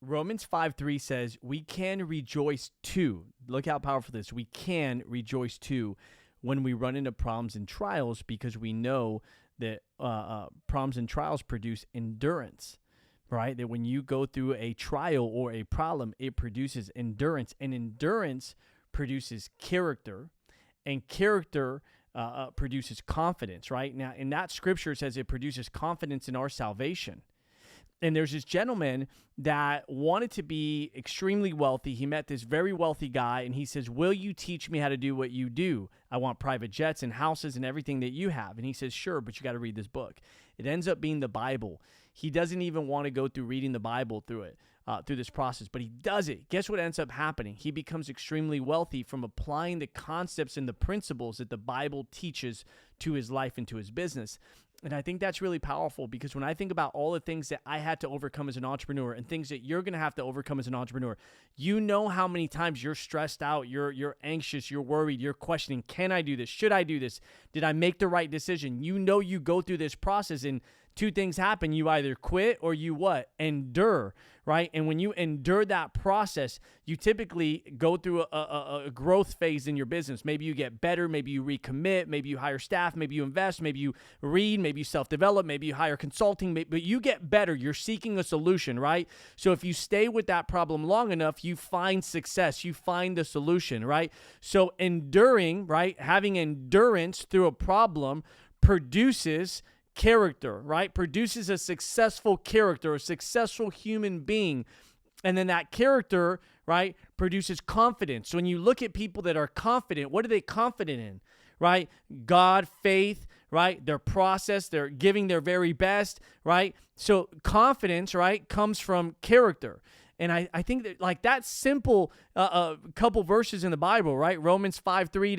Romans 5:3 says, we can rejoice too. Look how powerful this is. We can rejoice too when we run into problems and trials, because we know that problems and trials produce endurance, right? That when you go through a trial or a problem, it produces endurance, and endurance produces character, and character produces confidence, right? Now, in that scripture, it says it produces confidence in our salvation. And there's this gentleman that wanted to be extremely wealthy. He met this very wealthy guy, and he says, will you teach me how to do what you do? I want private jets and houses and everything that you have. And he says, sure, but you got to read this book. It ends up being the Bible. He doesn't even want to go through reading the Bible through this process, but he does it. Guess what ends up happening? He becomes extremely wealthy from applying the concepts and the principles that the Bible teaches to his life and to his business. And I think that's really powerful, because when I think about all the things that I had to overcome as an entrepreneur and things that you're going to have to overcome as an entrepreneur, you know how many times you're stressed out, you're anxious, you're worried, you're questioning, can I do this? Should I do this? Did I make the right decision? You know you go through this process, and two things happen. You either quit or you what? Endure, right? And when you endure that process, you typically go through a growth phase in your business. Maybe you get better. Maybe you recommit. Maybe you hire staff. Maybe you invest. Maybe you read. Maybe you self-develop. Maybe you hire consulting. But you get better. You're seeking a solution, right? So if you stay with that problem long enough, you find success. You find the solution, right? So enduring, right? Having endurance through a problem produces character, right? Produces a successful character, a successful human being. And then that character, right, produces confidence. So when you look at people that are confident, what are they confident in, right? God, faith, right? Their process, they're giving their very best, right? So confidence, right, comes from character. And I think that like that simple couple verses in the Bible, right? Romans 5:3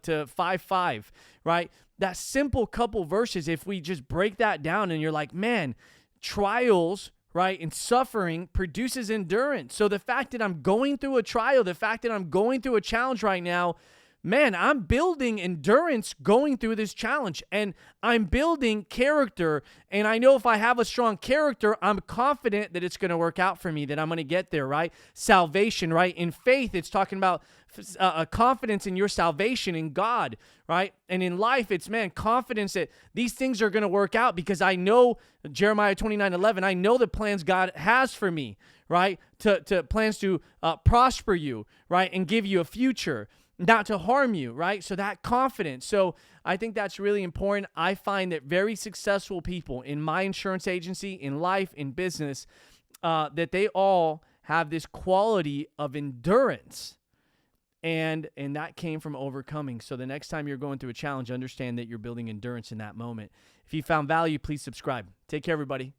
to 5:5, right? That simple couple verses, if we just break that down and you're like, man, trials, right, and suffering produces endurance. So the fact that I'm going through a trial, the fact that I'm going through a challenge right now, man, I'm building endurance going through this challenge, and I'm building character. And I know if I have a strong character, I'm confident that it's going to work out for me, that I'm going to get there, right? Salvation, right? In faith, it's talking about a confidence in your salvation in God, right? And in life, it's, man, confidence that these things are going to work out, because I know Jeremiah 29:11, I know the plans God has for me, right? To plans to prosper you, right? And give you a future, not to harm you, right? So that confidence. So I think that's really important. I find that very successful people in my insurance agency, in life, in business, that they all have this quality of endurance. And that came from overcoming. So the next time you're going through a challenge, understand that you're building endurance in that moment. If you found value, please subscribe. Take care, everybody.